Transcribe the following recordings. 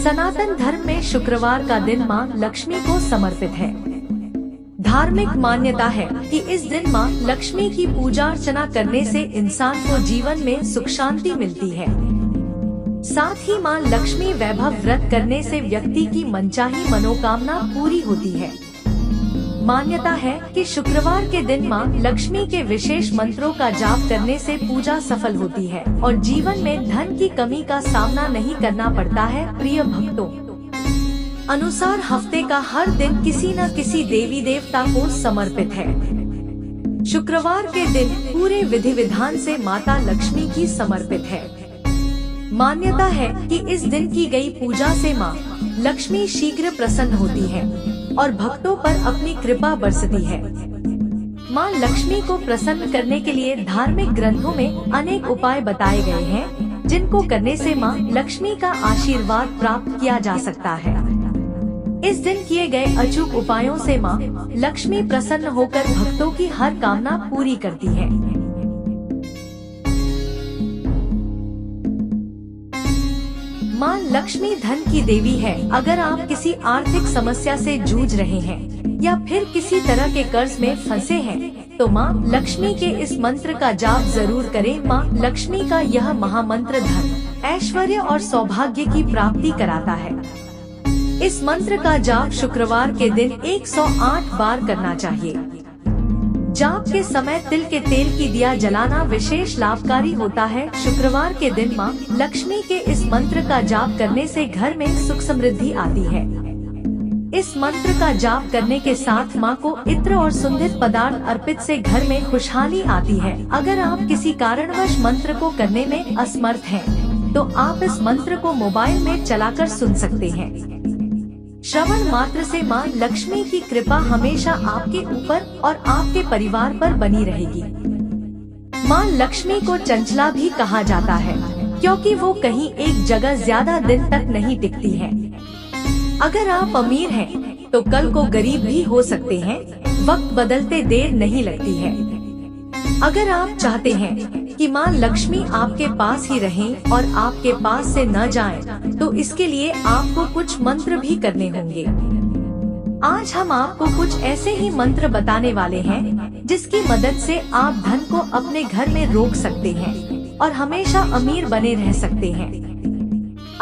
सनातन धर्म में शुक्रवार का दिन मां लक्ष्मी को समर्पित है। धार्मिक मान्यता है कि इस दिन मां लक्ष्मी की पूजा अर्चना करने से इंसान को जीवन में सुख शांति मिलती है। साथ ही मां लक्ष्मी वैभव व्रत करने से व्यक्ति की मनचाही मनोकामना पूरी होती है। मान्यता है कि शुक्रवार के दिन मां लक्ष्मी के विशेष मंत्रों का जाप करने से पूजा सफल होती है और जीवन में धन की कमी का सामना नहीं करना पड़ता है। प्रिय भक्तों, अनुसार हफ्ते का हर दिन किसी न किसी देवी देवता को समर्पित है। शुक्रवार के दिन पूरे विधि विधान से माता लक्ष्मी की समर्पित है। मान्यता है कि इस दिन की गई पूजा से मां लक्ष्मी शीघ्र प्रसन्न होती है और भक्तों पर अपनी कृपा बरसती है। मां लक्ष्मी को प्रसन्न करने के लिए धार्मिक ग्रंथों में अनेक उपाय बताए गए हैं, जिनको करने से मां लक्ष्मी का आशीर्वाद प्राप्त किया जा सकता है। इस दिन किए गए अचूक उपायों से मां लक्ष्मी प्रसन्न होकर भक्तों की हर कामना पूरी करती है। मां लक्ष्मी धन की देवी है। अगर आप किसी आर्थिक समस्या से जूझ रहे हैं या फिर किसी तरह के कर्ज में फंसे हैं, तो मां लक्ष्मी के इस मंत्र का जाप जरूर करें। मां लक्ष्मी का यह महामंत्र धन, ऐश्वर्य और सौभाग्य की प्राप्ति कराता है। इस मंत्र का जाप शुक्रवार के दिन 108 बार करना चाहिए। जाप के समय तिल के तेल की दिया जलाना विशेष लाभकारी होता है। शुक्रवार के दिन मां लक्ष्मी के इस मंत्र का जाप करने से घर में सुख समृद्धि आती है। इस मंत्र का जाप करने के साथ मां को इत्र और सुगंधित पदार्थ अर्पित से घर में खुशहाली आती है। अगर आप किसी कारणवश मंत्र को करने में असमर्थ हैं, तो आप इस मंत्र को मोबाइल में चलाकर सुन सकते हैं। श्रवण मात्र से मां लक्ष्मी की कृपा हमेशा आपके ऊपर और आपके परिवार पर बनी रहेगी। मां लक्ष्मी को चंचला भी कहा जाता है, क्योंकि वो कहीं एक जगह ज्यादा दिन तक नहीं टिकती है। अगर आप अमीर हैं, तो कल को गरीब भी हो सकते हैं। वक्त बदलते देर नहीं लगती है। अगर आप चाहते हैं कि मां लक्ष्मी आपके पास ही रहें और आपके पास से न जाएं, तो इसके लिए आपको कुछ मंत्र भी करने होंगे। आज हम आपको कुछ ऐसे ही मंत्र बताने वाले हैं, जिसकी मदद से आप धन को अपने घर में रोक सकते हैं और हमेशा अमीर बने रह सकते हैं।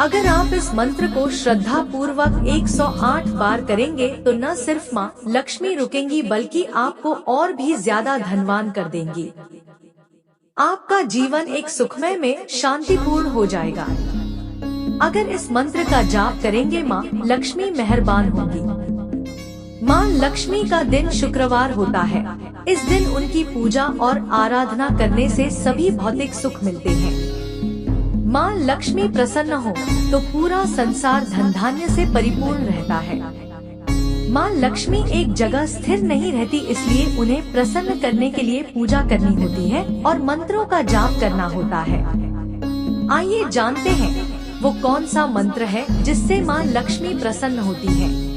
अगर आप इस मंत्र को श्रद्धा पूर्वक 108 बार करेंगे, तो न सिर्फ मां लक्ष्मी रुकेंगी, बल्कि आपको और भी ज्यादा धनवान कर देंगी। आपका जीवन एक सुखमय में शांतिपूर्ण हो जाएगा। अगर इस मंत्र का जाप करेंगे, मां लक्ष्मी मेहरबान होंगी। मां लक्ष्मी का दिन शुक्रवार होता है। इस दिन उनकी पूजा और आराधना करने से सभी भौतिक सुख मिलते हैं। मां लक्ष्मी प्रसन्न हो तो पूरा संसार धन धान्य से परिपूर्ण रहता है। मां लक्ष्मी एक जगह स्थिर नहीं रहती, इसलिए उन्हें प्रसन्न करने के लिए पूजा करनी होती है और मंत्रों का जाप करना होता है। आइए जानते हैं वो कौन सा मंत्र है जिससे मां लक्ष्मी प्रसन्न होती है।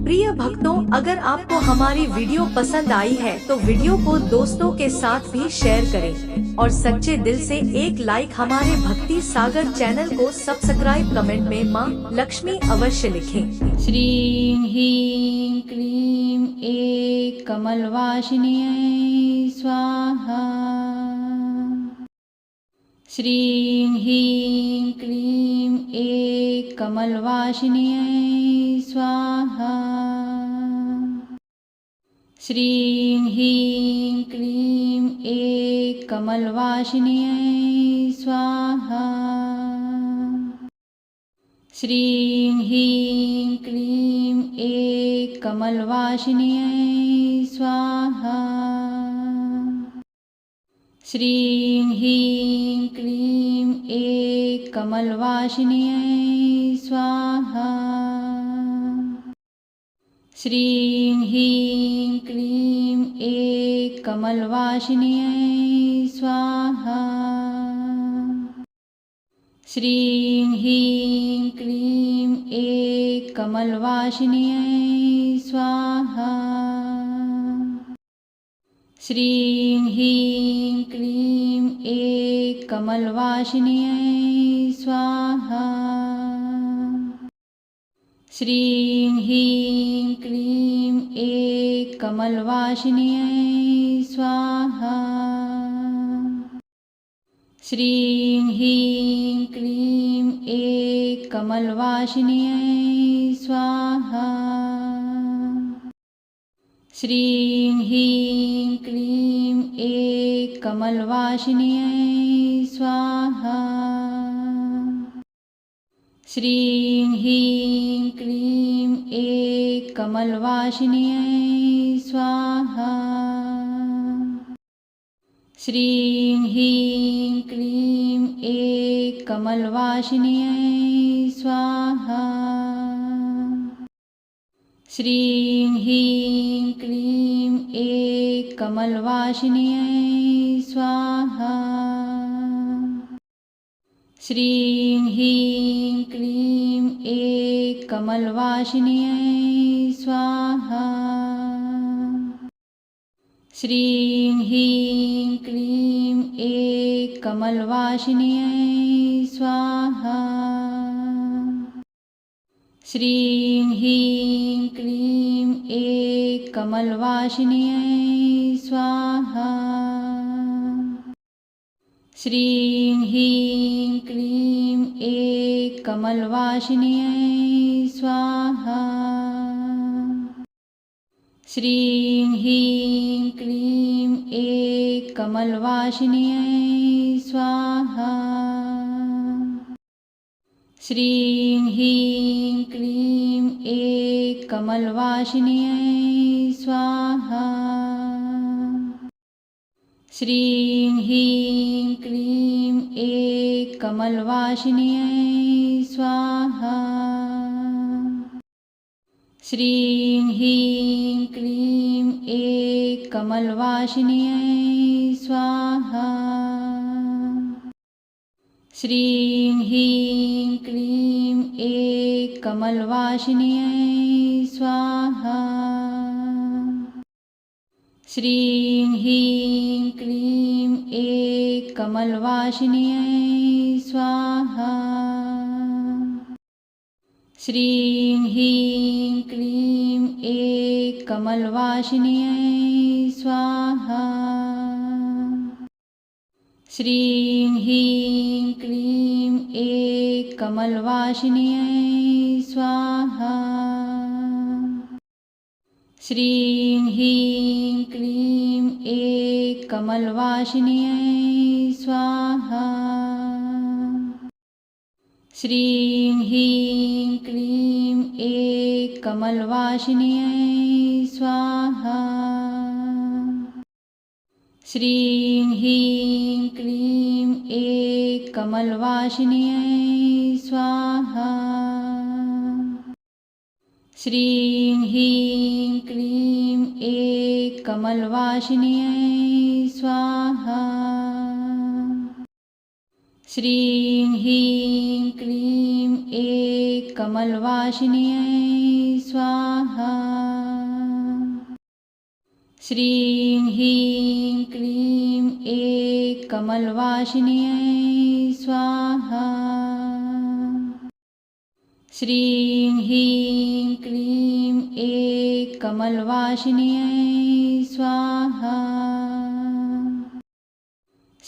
प्रिय भक्तों, अगर आपको हमारी वीडियो पसंद आई है तो वीडियो को दोस्तों के साथ भी शेयर करें और सच्चे दिल से एक लाइक। हमारे भक्ति सागर चैनल को सब्सक्राइब, कमेंट में मां लक्ष्मी अवश्य लिखें। श्रीं ह्रीं क्लीं ऐं कमलवासिन्यै स्वाहा। श्रीं ह्रीं क्लीं ऐं कमलवासिन्यै स्वाहा। श्रीं ह्रीं क्लीं ऐं कमलवासिन्यै स्वाहा। श्रीं ह्रीं क्लीं ऐं कमलवासिन्यै स्वाहा। श्रीं ह्रीं क्लीं ऐं कमलवासिन्यै स्वाहा। श्रीं ह्रीं क्लीं ऐं कमलवासिन्यै स्वाहा। श्रीं ह्रीं क्लीं ऐं कमलवासिन्यै स्वाहा। श्रीं ह्रीं क्लीं ऐं कमलवासिन्यै स्वाहा। श्रीं ह्रीं क्लीं ऐं कमलवासिन्यै स्वाहा। श्रीं ह्रीं क्लीं ऐं कमलवासिन्यै स्वाहा। श्रीं ह्रीं क्लीं ऐं कमलवासिन्यै स्वाहा। श्रीं ह्रीं क्लीं ऐं कमलवासिन्यै स्वाहा। श्रीं ह्रीं क्लीं ऐं कमलवासिन्यै स्वाहा। श्रीं ह्रीं क्लीं ऐं कमलवासिन्यै स्वाहा। श्रीं ह्रीं क्लीं ऐं कमलवासिन्यै स्वाहा। श्रीं ह्रीं क्लीं ऐं कमलवासिन्यै स्वाहा। श्रीं ह्रीं क्लीं ऐं कमलवासिन्यै स्वाहा। श्रीं ह्रीं क्लीं ऐं कमलवासिन्यै स्वाहा। श्रीं ह्रीं क्लीं ऐं कमलवासिन्यै स्वाहा। श्रीं ह्रीं क्लीं ऐं कमलवासिन्यै स्वाहा। श्रीं ह्रीं क्लीं ऐं कमलवासिन्यै स्वाहा। श्रीं ह्रीं क्लीं ऐं कमलवासिन्यै स्वाहा। श्रीं ह्रीं क्लीं ऐं कमलवासिन्यै स्वाहा। श्रीं ह्रीं क्लीं ऐं कमलवासिन्यै स्वाहा। श्रीं ह्रीं क्लीं ऐं कमलवासिन्यै स्वाहा। श्रीं ह्रीं क्लीं ऐं कमलवासिन्यै स्वाहा। श्रीं ह्रीं क्लीं ऐं कमलवासिन्यै स्वाहा। श्रीं ह्रीं क्लीं ऐं कमलवासिन्यै स्वाहा। श्रीं ह्रीं क्लीं ऐं कमलवासिन्यै स्वाहा। श्रीं ह्रीं क्लीं ऐं कमलवासिन्यै स्वाहा। श्रीं ह्रीं क्लीं ऐं कमलवासिन्यै स्वाहा। श्रीं ह्रीं क्लीं ऐं कमलवासिन्यै स्वाहा। श्रीं ह्रीं क्लीं ऐं कमलवासिन्यै स्वाहा।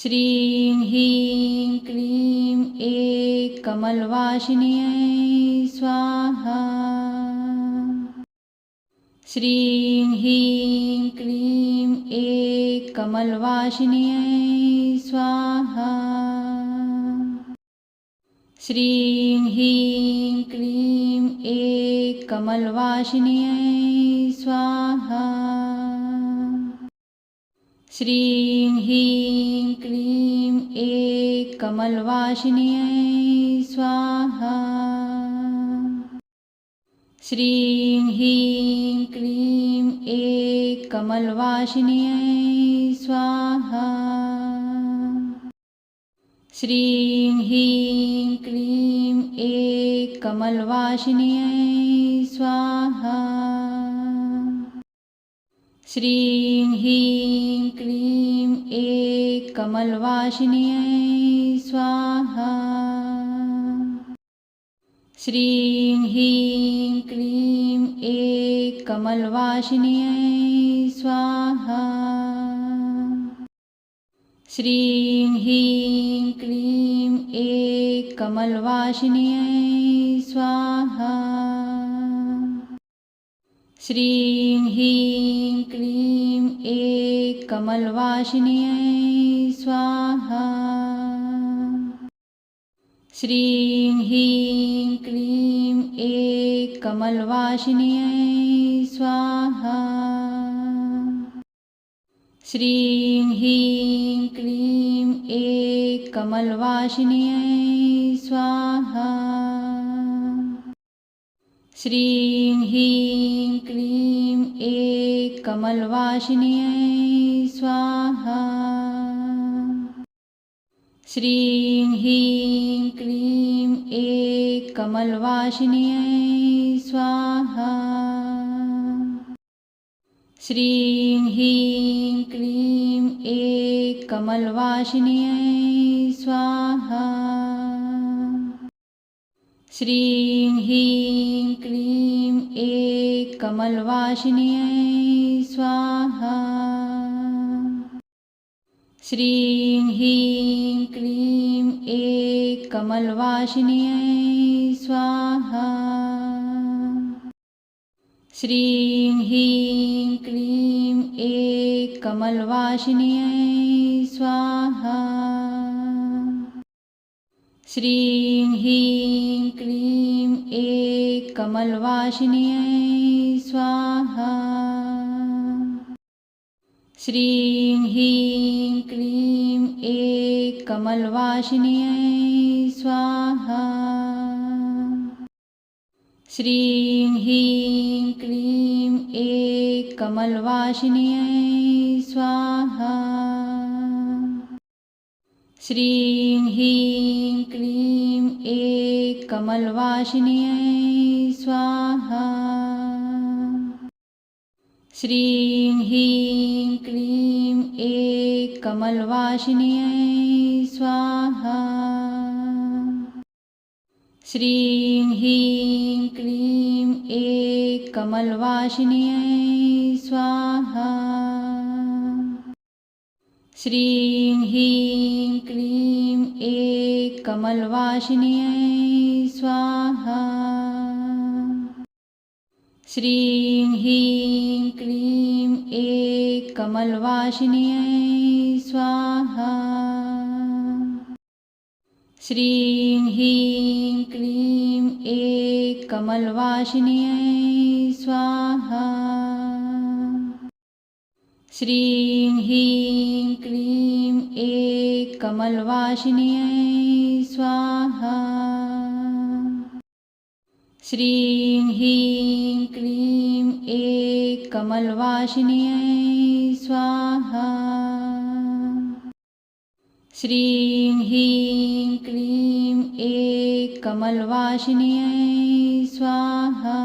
श्रीं ह्रीं क्लीं ऐं कमलवासिन्यै स्वाहा। श्रीं ह्रीं क्लीं ऐं कमलवासिन्यै स्वाहा। श्रीं ह्रीं क्लीं ऐं कमलवासिन्यै स्वाहा। श्रीं ह्रीं क्लीं ऐं कमलवासिन्यै स्वाहा। श्रीं ह्रीं क्लीं ऐं कमलवासिन्यै स्वाहा। श्रीं ह्रीं क्लीं ऐं कमलवासिन्यै स्वाहा। श्रीं ह्रीं क्लीं ऐं कमलवासिन्यै स्वाहा। श्रीं ह्रीं क्लीं ऐं कमलवासिन्यै स्वाहा। श्रीं ह्रीं क्लीं ऐं कमलवासिन्यै स्वाहा। श्रीं ह्रीं क्लीं ऐं कमलवासिन्यै स्वाहा। श्रीं ह्रीं क्लीं ऐं कमलवासिन्यै स्वाहा। श्रीं ह्रीं क्लीं ऐं कमलवासिन्यै स्वाहा। श्रीं ह्रीं क्लीं ऐं कमलवासिन्यै स्वाहा। श्रीं ह्रीं क्लीं ऐं कमलवासिन्यै स्वाहा। श्रीं ह्रीं क्लीं ऐं कमलवासिन्यै स्वाहा। श्रीं ह्रीं क्लीं ऐं कमलवासिन्यै स्वाहा। श्रीं ह्रीं क्लीं ऐं कमलवासिन्यै स्वाहा। श्रीं ह्रीं क्लीं ऐं कमलवासिन्यै स्वाहा। श्रीं ह्रीं क्लीं ऐं कमलवासिन्यै स्वाहा। श्रीं ह्रीं क्लीं ऐं कमलवासिन्यै स्वाहा। श्रीं ह्रीं क्लीं ऐं कमलवासिन्यै स्वाहा। श्रीं ह्रीं क्लीं ऐं कमलवासिन्यै स्वाहा। श्रीं ह्रीं क्लीं ऐं कमलवासिन्यै स्वाहा। श्रीं ह्रीं क्लीं ऐं कमलवासिन्यै स्वाहा। श्रीं ह्रीं क्लीं ऐं कमलवासिन्यै स्वाहा। श्रीं ह्रीं क्लीं ऐं कमलवासिन्यै स्वाहा। श्रीं ह्रीं क्लीं ऐं कमलवासिन्यै स्वाहा। श्रीं ह्रीं क्लीं ऐं कमलवासिन्यै स्वाहा। श्रीं ह्रीं क्लीं ऐं कमलवासिन्यै स्वाहा। श्रीं ह्रीं क्लीं ऐं कमलवासिन्यै स्वाहा।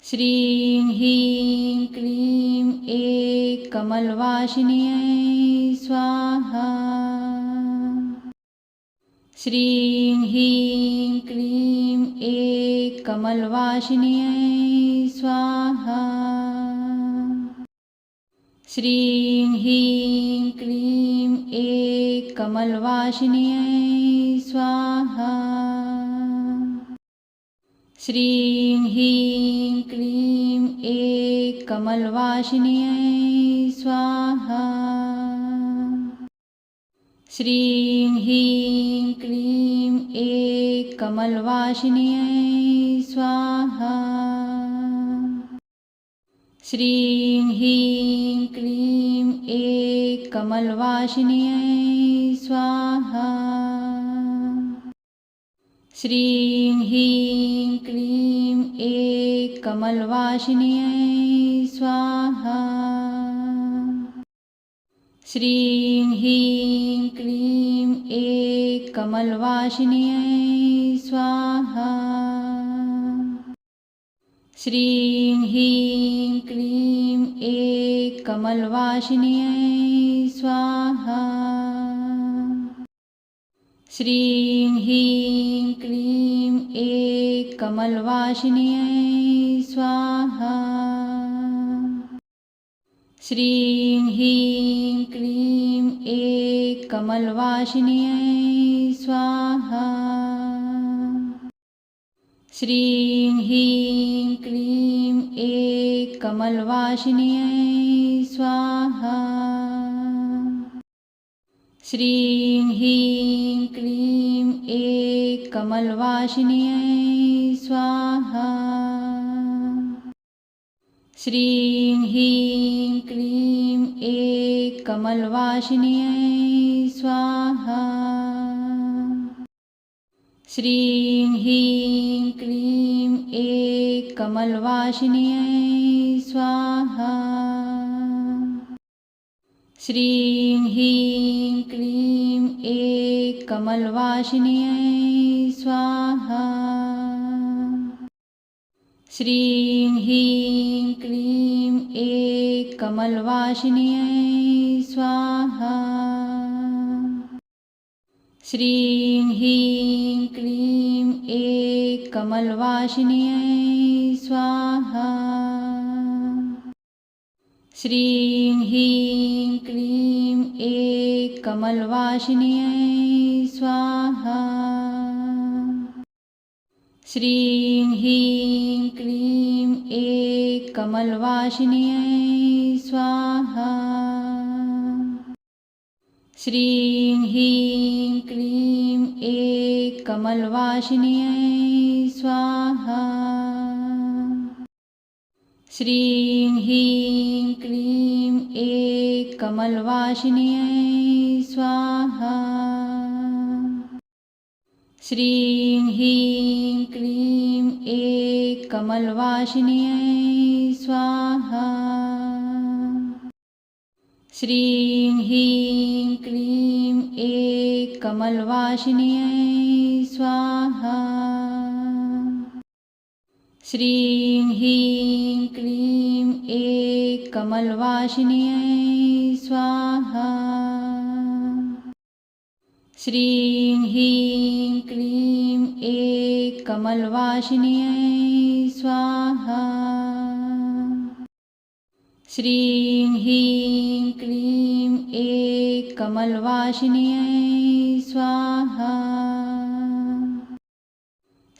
श्रीं ह्रीं क्लीं ऐं कमलवासिन्यै स्वाहा। श्रीं ह्रीं क्लीं ऐं कमलवासिन्यै स्वाहा। श्रीं ह्रीं क्लीं ऐं कमलवासिन्यै स्वाहा। श्रीं ह्रीं क्लीं ऐं कमलवासिन्यै स्वाहा। श्रीं ह्रीं क्लीं ऐं कमलवासिन्यै स्वाहा। श्रीं ह्रीं क्लीं ऐं कमलवासिन्यै स्वाहा। श्रीं ह्रीं क्लीं ऐं कमलवासिन्यै स्वाहा। श्रीं ह्रीं क्लीं ऐं कमलवासिन्यै स्वाहा। श्रीं ह्रीं क्लीं ऐं कमलवासिन्यै स्वाहा। श्रीं ह्रीं क्लीं ऐं कमलवासिन्यै स्वाहा। श्रीं ह्रीं क्लीं ऐं कमलवासिन्यै स्वाहा। श्रीं ह्रीं क्लीं ऐं कमलवासिन्यै स्वाहा। श्रीं ह्रीं क्लीं ऐं कमलवासिन्यै स्वाहा। श्रीं ह्रीं क्लीं ऐं कमलवासिन्यै स्वाहा। श्रीं ह्रीं क्लीं ऐं कमलवासिन्यै स्वाहा। श्रीं ह्रीं क्लीं ऐं कमलवासिन्यै स्वाहा। श्रीं ह्रीं क्लीं ऐं कमलवासिन्यै स्वाहा। श्रीं ह्रीं क्लीं ऐं कमलवासिन्यै स्वाहा। श्रीं ह्रीं क्लीं ऐं कमलवासिन्यै स्वाहा। श्रीं ह्रीं क्लीं ऐं कमलवासिन्यै स्वाहा। श्रीं ह्रीं क्लीं ऐं कमलवासिन्यै स्वाहा। श्रीं ह्रीं क्लीं ऐं कमलवासिन्यै स्वाहा। श्रीं ह्रीं क्लीं ऐं कमलवासिन्यै स्वाहा। श्रीं ह्रीं क्लीं ऐं कमलवासिन्यै स्वाहा। श्रीं ह्रीं क्लीं ऐं कमलवासिन्यै स्वाहा। श्रीं ह्रीं क्लीं ऐं कमलवासिन्यै स्वाहा। श्रीं ह्रीं क्लीं ऐं कमलवासिन्यै स्वाहा।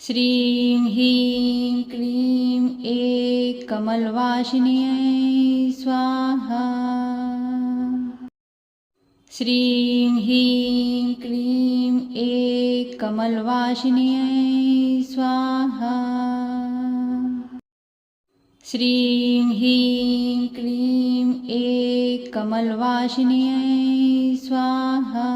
श्रीं ह्रीं क्लीं ऐं कमलवासिन्यै स्वाहा। श्रीं ह्रीं क्लीं ऐं कमलवासिन्यै स्वाहा। श्रीं ह्रीं क्लीं ऐं कमलवासिन्यै स्वाहा।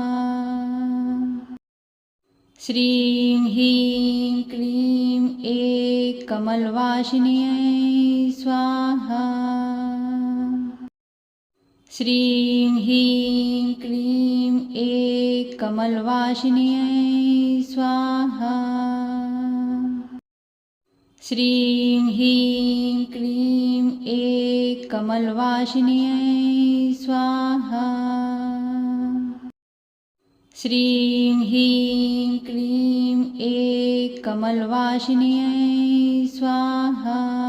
श्रीं ह्रीं क्लीं ऐं कमलवासिन्यै स्वाहा। श्रीं ह्रीं क्लीं ऐं कमलवासिन्यै स्वाहा। श्रीं ह्रीं क्लीं ऐं कमलवासिन्यै स्वाहा। श्रीं ह्रीं क्लीं ऐं कमलवासिन्यै स्वाहा।